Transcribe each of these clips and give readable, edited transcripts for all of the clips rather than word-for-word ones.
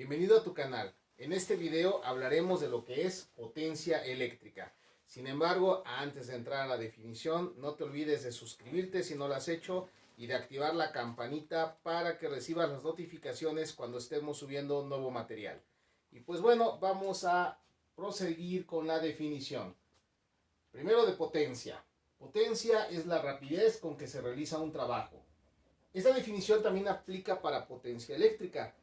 Bienvenido a tu canal. En este video hablaremos de lo que es potencia eléctrica. Sin embargo, antes de entrar a la definición, no te olvides de suscribirte si no lo has hecho y de activar la campanita para que recibas las notificaciones cuando estemos subiendo nuevo material. Y pues bueno, vamos a proseguir con la definición. Primero de potencia. Potencia es la rapidez con que se realiza un trabajo. Esta definición también aplica para potencia eléctrica,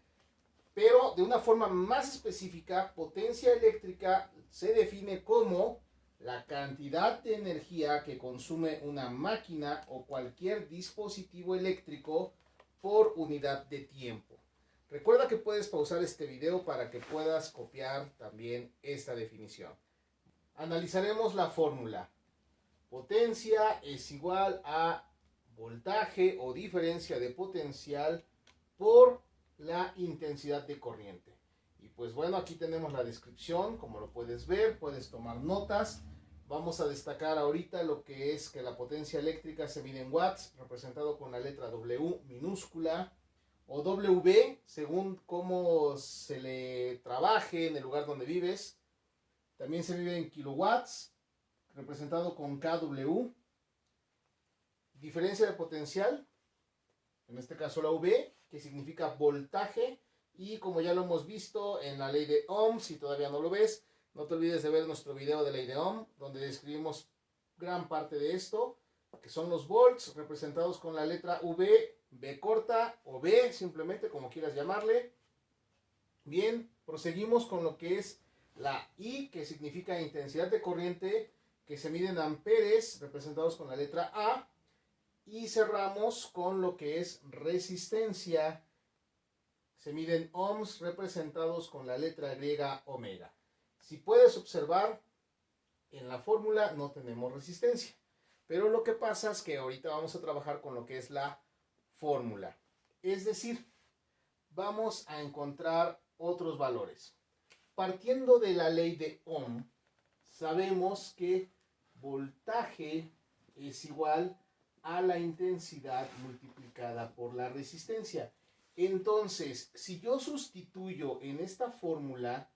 pero de una forma más específica, potencia eléctrica se define como la cantidad de energía que consume una máquina o cualquier dispositivo eléctrico por unidad de tiempo. Recuerda que puedes pausar este video para que puedas copiar también esta definición. Analizaremos la fórmula. Potencia es igual a voltaje o diferencia de potencial por la intensidad de corriente. Y pues bueno, aquí tenemos la descripción, como lo puedes ver, puedes tomar notas. Vamos a destacar ahorita lo que es que la potencia eléctrica se mide en watts, representado con la letra W minúscula, o W según cómo se le trabaje en el lugar donde vives. También se mide en kilowatts, representado con kW. Diferencia de potencial, en este caso la V, que significa voltaje, y como ya lo hemos visto en la ley de Ohm, si todavía no lo ves, no te olvides de ver nuestro video de ley de Ohm, donde describimos gran parte de esto, que son los volts, representados con la letra V, V corta o V, simplemente como quieras llamarle. Bien, proseguimos con lo que es la I, que significa intensidad de corriente, que se mide en amperes, representados con la letra A. Y cerramos con lo que es resistencia. Se miden ohms, representados con la letra griega omega. Si puedes observar, en la fórmula no tenemos resistencia. Pero lo que pasa es que ahorita vamos a trabajar con lo que es la fórmula. Es decir, vamos a encontrar otros valores. Partiendo de la ley de Ohm, sabemos que voltaje es igual a la intensidad multiplicada por la resistencia. Entonces, si yo sustituyo en esta fórmula,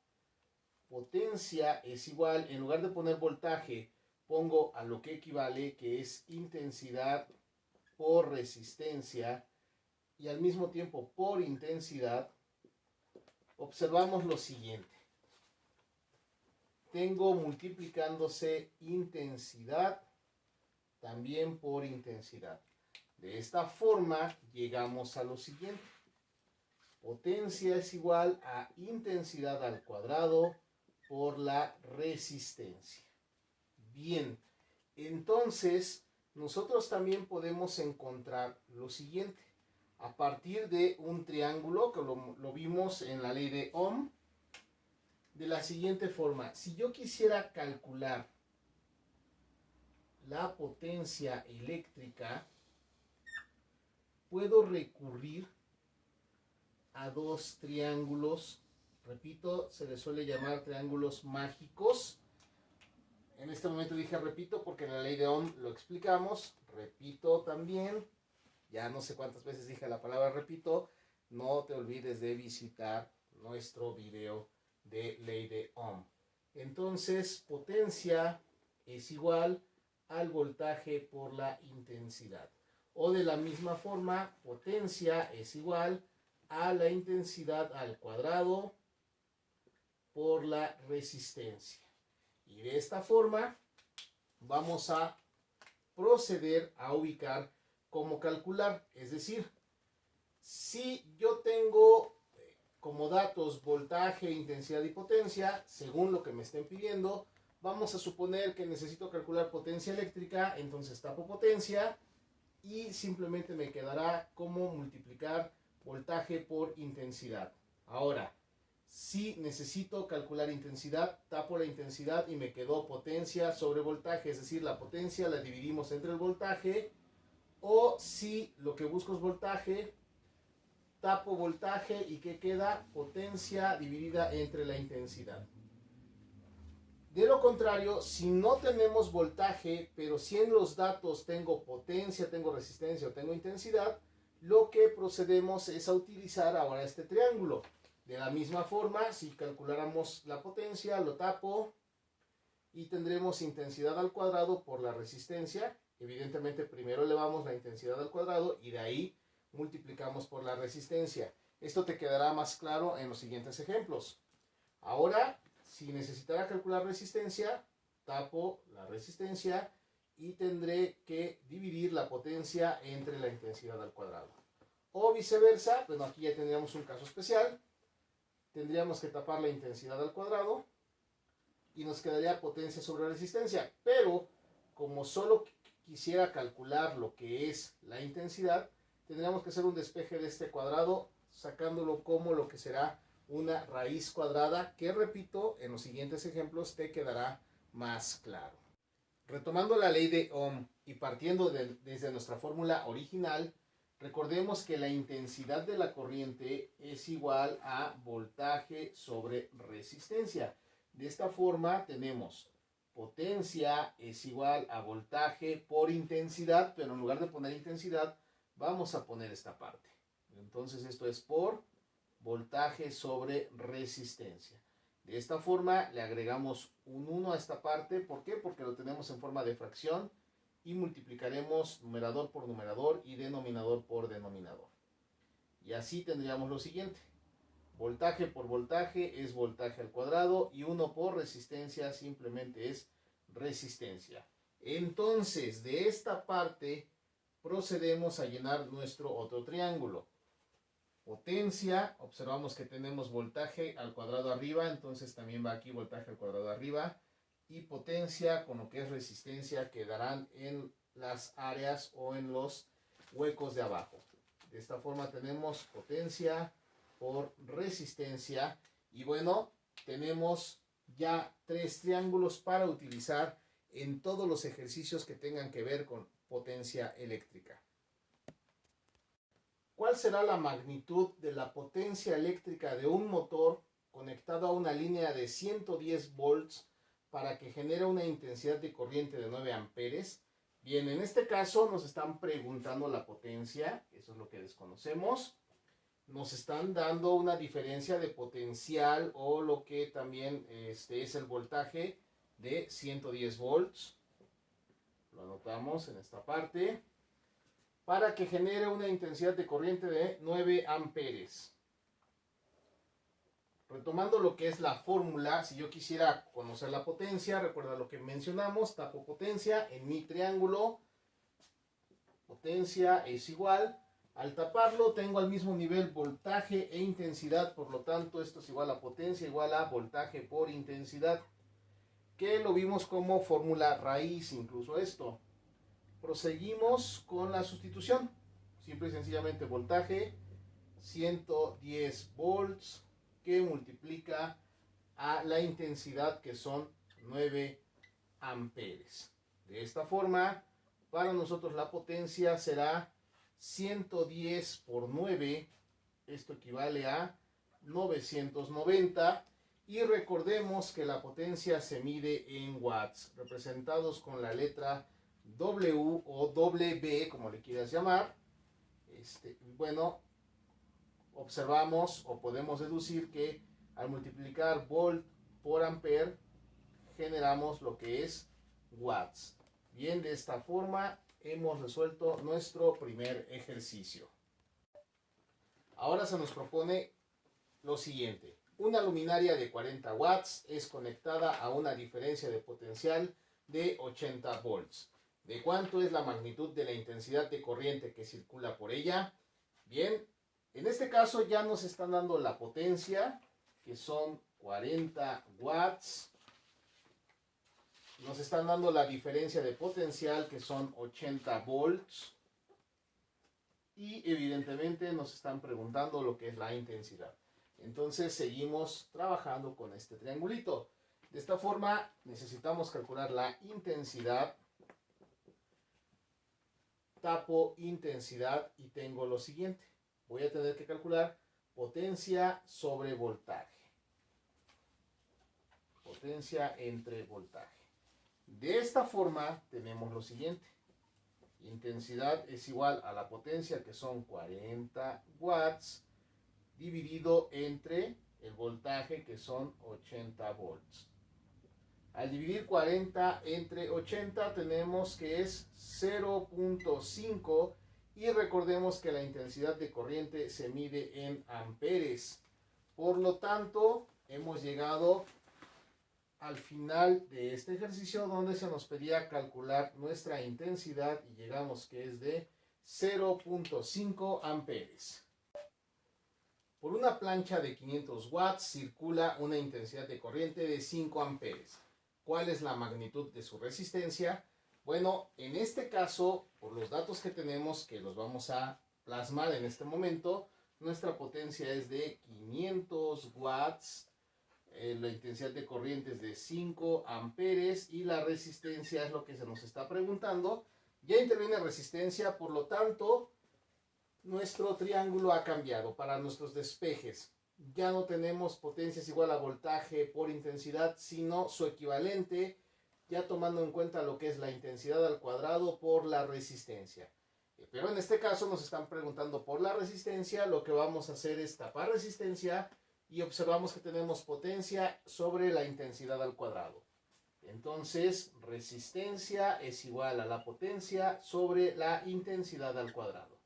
potencia es igual, en lugar de poner voltaje, pongo a lo que equivale, que es intensidad por resistencia, y al mismo tiempo por intensidad, observamos lo siguiente. Tengo multiplicándose intensidad también por intensidad. De esta forma llegamos a lo siguiente. Potencia es igual a intensidad al cuadrado por la resistencia. Bien, entonces nosotros también podemos encontrar lo siguiente. A partir de un triángulo, que lo vimos en la ley de Ohm, de la siguiente forma. Si yo quisiera calcular la potencia eléctrica, puedo recurrir a dos triángulos. Repito, se les suele llamar triángulos mágicos. En este momento dije repito porque en la ley de Ohm lo explicamos. Repito también. Ya no sé cuántas veces dije la palabra repito. No te olvides de visitar nuestro video de ley de Ohm. Entonces, potencia es igual al voltaje por la intensidad. O de la misma forma, potencia es igual a la intensidad al cuadrado por la resistencia. Y de esta forma vamos a proceder a ubicar cómo calcular. Es decir, si yo tengo como datos voltaje, intensidad y potencia, según lo que me estén pidiendo, vamos a suponer que necesito calcular potencia eléctrica, entonces tapo potencia y simplemente me quedará como multiplicar voltaje por intensidad. Ahora, si necesito calcular intensidad, tapo la intensidad y me quedó potencia sobre voltaje, es decir, la potencia la dividimos entre el voltaje, o si lo que busco es voltaje, tapo voltaje y ¿qué queda? Potencia dividida entre la intensidad. De lo contrario, si no tenemos voltaje, pero si en los datos tengo potencia, tengo resistencia o tengo intensidad, lo que procedemos es a utilizar ahora este triángulo. De la misma forma, si calculáramos la potencia, lo tapo y tendremos intensidad al cuadrado por la resistencia. Evidentemente primero elevamos la intensidad al cuadrado y de ahí multiplicamos por la resistencia. Esto te quedará más claro en los siguientes ejemplos. Ahora, si necesitara calcular resistencia, tapo la resistencia y tendré que dividir la potencia entre la intensidad al cuadrado. O viceversa, bueno, aquí ya tendríamos un caso especial. Tendríamos que tapar la intensidad al cuadrado y nos quedaría potencia sobre resistencia. Pero como solo quisiera calcular lo que es la intensidad, tendríamos que hacer un despeje de este cuadrado, sacándolo como lo que será una raíz cuadrada, que repito, en los siguientes ejemplos te quedará más claro. Retomando la ley de Ohm y partiendo desde nuestra fórmula original, recordemos que la intensidad de la corriente es igual a voltaje sobre resistencia. De esta forma tenemos potencia es igual a voltaje por intensidad, pero en lugar de poner intensidad, vamos a poner esta parte. Entonces esto es por voltaje sobre resistencia. De esta forma le agregamos un 1 a esta parte. ¿Por qué? Porque lo tenemos en forma de fracción y multiplicaremos numerador por numerador y denominador por denominador. Y así tendríamos lo siguiente. Voltaje por voltaje es voltaje al cuadrado y 1 por resistencia simplemente es resistencia. Entonces, de esta parte procedemos a llenar nuestro otro triángulo. Potencia, observamos que tenemos voltaje al cuadrado arriba, entonces también va aquí voltaje al cuadrado arriba. Y potencia con lo que es resistencia quedarán en las áreas o en los huecos de abajo. De esta forma tenemos potencia por resistencia. Y bueno, tenemos ya 3 triángulos para utilizar en todos los ejercicios que tengan que ver con potencia eléctrica. ¿Cuál será la magnitud de la potencia eléctrica de un motor conectado a una línea de 110 volts para que genere una intensidad de corriente de 9 amperes? Bien, en este caso nos están preguntando la potencia, eso es lo que desconocemos. Nos están dando una diferencia de potencial o lo que también es el voltaje de 110 volts. Lo anotamos en esta parte. Para que genere una intensidad de corriente de 9 amperes. Retomando lo que es la fórmula, si yo quisiera conocer la potencia, recuerda lo que mencionamos, tapo potencia en mi triángulo. Potencia es igual. Al taparlo tengo al mismo nivel voltaje e intensidad, por lo tanto esto es igual a potencia igual a voltaje por intensidad, que lo vimos como fórmula raíz, incluso esto. Proseguimos con la sustitución. Simple y sencillamente voltaje 110 volts que multiplica a la intensidad que son 9 amperes. De esta forma, para nosotros la potencia será 110 por 9. Esto equivale a 990. Y recordemos que la potencia se mide en watts, representados con la letra W o W, como le quieras llamar. Bueno, observamos o podemos deducir que al multiplicar volt por ampere generamos lo que es watts. Bien, de esta forma hemos resuelto nuestro primer ejercicio. Ahora se nos propone lo siguiente. Una luminaria de 40 watts es conectada a una diferencia de potencial de 80 volts. ¿De cuánto es la magnitud de la intensidad de corriente que circula por ella? Bien, en este caso ya nos están dando la potencia, que son 40 watts. Nos están dando la diferencia de potencial, que son 80 volts. Y evidentemente nos están preguntando lo que es la intensidad. Entonces seguimos trabajando con este triangulito. De esta forma necesitamos calcular la intensidad. Tapo intensidad y tengo lo siguiente. Voy a tener que calcular potencia sobre voltaje. Potencia entre voltaje. De esta forma tenemos lo siguiente. Intensidad es igual a la potencia, que son 40 watts, dividido entre el voltaje, que son 80 volts. Al dividir 40 entre 80 tenemos que es 0.5 y recordemos que la intensidad de corriente se mide en amperes. Por lo tanto, hemos llegado al final de este ejercicio donde se nos pedía calcular nuestra intensidad y llegamos que es de 0.5 amperes. Por una plancha de 500 watts circula una intensidad de corriente de 5 amperes. ¿Cuál es la magnitud de su resistencia? Bueno, en este caso, por los datos que tenemos, que los vamos a plasmar en este momento, nuestra potencia es de 500 watts, la intensidad de corriente es de 5 amperes y la resistencia es lo que se nos está preguntando. Ya interviene resistencia, por lo tanto, nuestro triángulo ha cambiado para nuestros despejes. Ya no tenemos potencias igual a voltaje por intensidad, sino su equivalente, ya tomando en cuenta lo que es la intensidad al cuadrado por la resistencia. Pero en este caso nos están preguntando por la resistencia. Lo que vamos a hacer es tapar resistencia y observamos que tenemos potencia sobre la intensidad al cuadrado. Entonces, resistencia es igual a la potencia sobre la intensidad al cuadrado.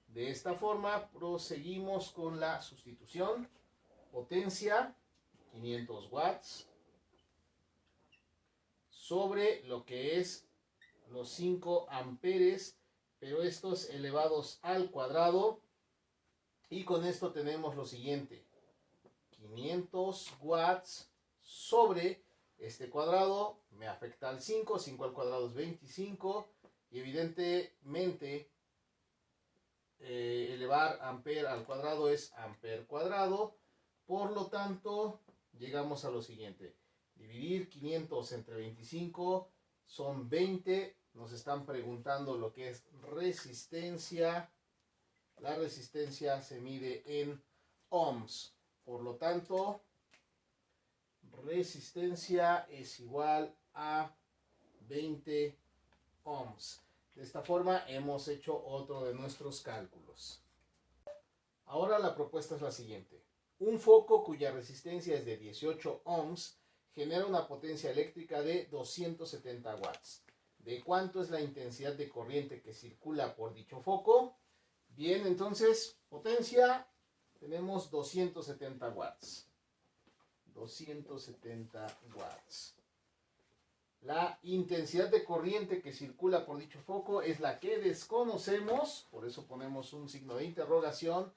De esta forma proseguimos con la sustitución. Potencia 500 watts sobre lo que es los 5 amperes, pero estos elevados al cuadrado. Y con esto tenemos lo siguiente: 500 watts sobre este cuadrado me afecta al 5, 5 al cuadrado es 25 y evidentemente elevar amper al cuadrado es amper cuadrado. Por lo tanto, llegamos a lo siguiente: dividir 500 entre 25 son 20. Nos están preguntando lo que es resistencia. La resistencia se mide en ohms. Por lo tanto, resistencia es igual a 20 ohms. De esta forma hemos hecho otro de nuestros cálculos. Ahora la propuesta es la siguiente. Un foco cuya resistencia es de 18 ohms genera una potencia eléctrica de 270 watts. ¿De cuánto es la intensidad de corriente que circula por dicho foco? Bien, entonces, potencia, tenemos 270 watts. 270 watts. La intensidad de corriente que circula por dicho foco es la que desconocemos, por eso ponemos un signo de interrogación,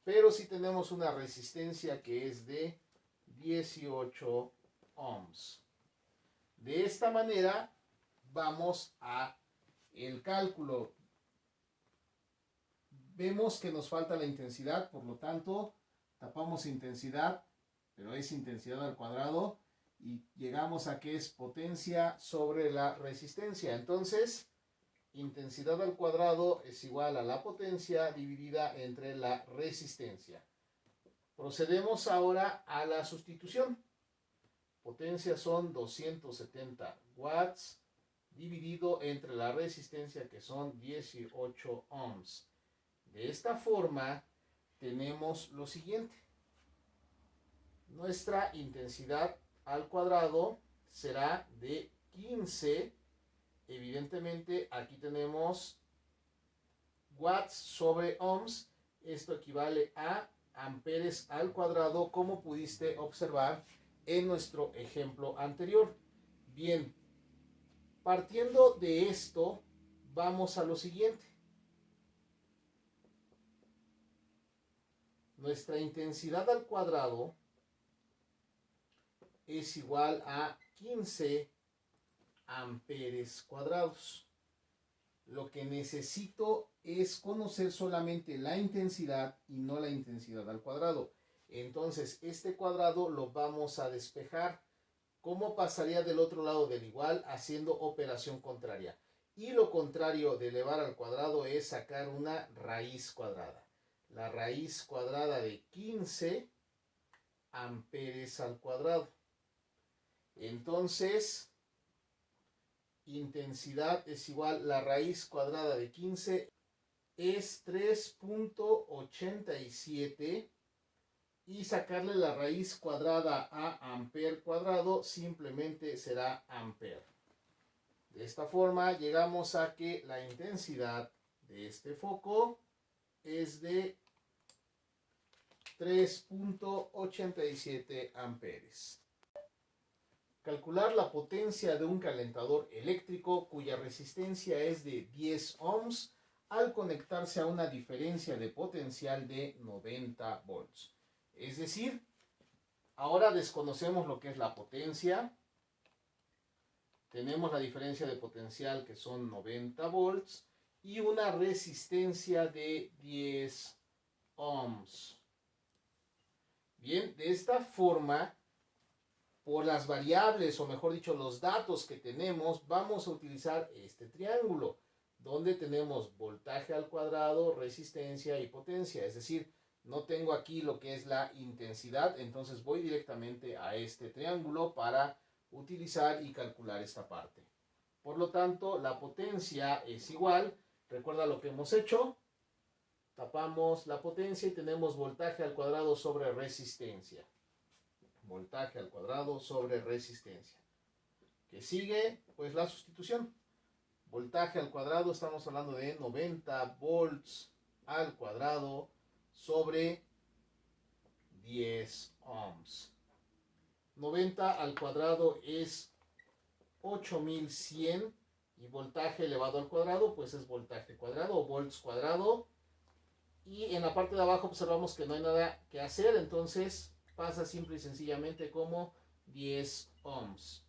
pero sí tenemos una resistencia que es de 18 ohms. De esta manera vamos a el cálculo. Vemos que nos falta la intensidad, por lo tanto tapamos intensidad, pero es intensidad al cuadrado, y llegamos a que es potencia sobre la resistencia. Entonces, intensidad al cuadrado es igual a la potencia dividida entre la resistencia. Procedemos ahora a la sustitución. Potencia son 270 watts dividido entre la resistencia, que son 18 ohms. De esta forma tenemos lo siguiente. Nuestra intensidad al cuadrado será de 15. Evidentemente aquí tenemos watts sobre ohms. Esto equivale a amperes al cuadrado, como pudiste observar en nuestro ejemplo anterior. Bien, partiendo de esto, vamos a lo siguiente. Nuestra intensidad al cuadrado es igual a 15 amperes cuadrados. Lo que necesito es conocer solamente la intensidad y no la intensidad al cuadrado. Entonces, este cuadrado lo vamos a despejar. ¿Cómo pasaría del otro lado del igual? Haciendo operación contraria. Y lo contrario de elevar al cuadrado es sacar una raíz cuadrada. La raíz cuadrada de 15 amperes al cuadrado. Entonces, intensidad es igual, la raíz cuadrada de 15 es 3.87 y sacarle la raíz cuadrada a ampere cuadrado, simplemente será ampere. De esta forma llegamos a que la intensidad de este foco es de 3.87 amperes. Calcular la potencia de un calentador eléctrico cuya resistencia es de 10 ohms al conectarse a una diferencia de potencial de 90 volts. Es decir, ahora desconocemos lo que es la potencia. Tenemos la diferencia de potencial que son 90 volts y una resistencia de 10 ohms. Bien, de esta forma, por las variables, o mejor dicho, los datos que tenemos, vamos a utilizar este triángulo, donde tenemos voltaje al cuadrado, resistencia y potencia. Es decir, no tengo aquí lo que es la intensidad, entonces voy directamente a este triángulo para utilizar y calcular esta parte. Por lo tanto, la potencia es igual, recuerda lo que hemos hecho, tapamos la potencia y tenemos voltaje al cuadrado sobre resistencia. Voltaje al cuadrado sobre resistencia. ¿Qué sigue? Pues la sustitución. Voltaje al cuadrado, estamos hablando de 90 volts al cuadrado sobre 10 ohms. 90 al cuadrado es 8100 y voltaje elevado al cuadrado pues es voltaje cuadrado o volts cuadrado. Y en la parte de abajo observamos que no hay nada que hacer, entonces pasa simple y sencillamente como 10 ohms.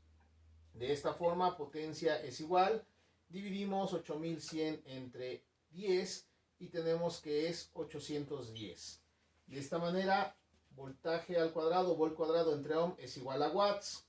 De esta forma, potencia es igual, dividimos 8100 entre 10 y tenemos que es 810. De esta manera, voltaje al cuadrado, volt cuadrado entre ohm es igual a watts.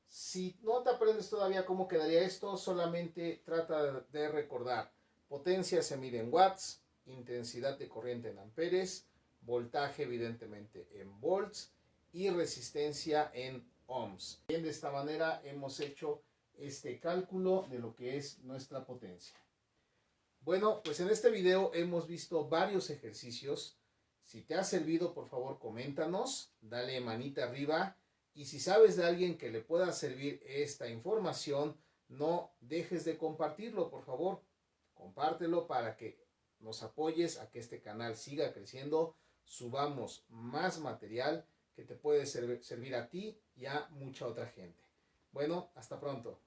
Si no te aprendes todavía cómo quedaría esto, solamente trata de recordar. Potencia se mide en watts, intensidad de corriente en amperes, voltaje evidentemente en volts y resistencia en ohms. Bien, de esta manera hemos hecho este cálculo de lo que es nuestra potencia. Bueno, pues en este video hemos visto varios ejercicios. Si te ha servido, por favor, coméntanos, dale manita arriba. Y si sabes de alguien que le pueda servir esta información, no dejes de compartirlo, por favor. Compártelo para que nos apoyes a que este canal siga creciendo, subamos más material que te puede servir a ti y a mucha otra gente. Bueno, hasta pronto.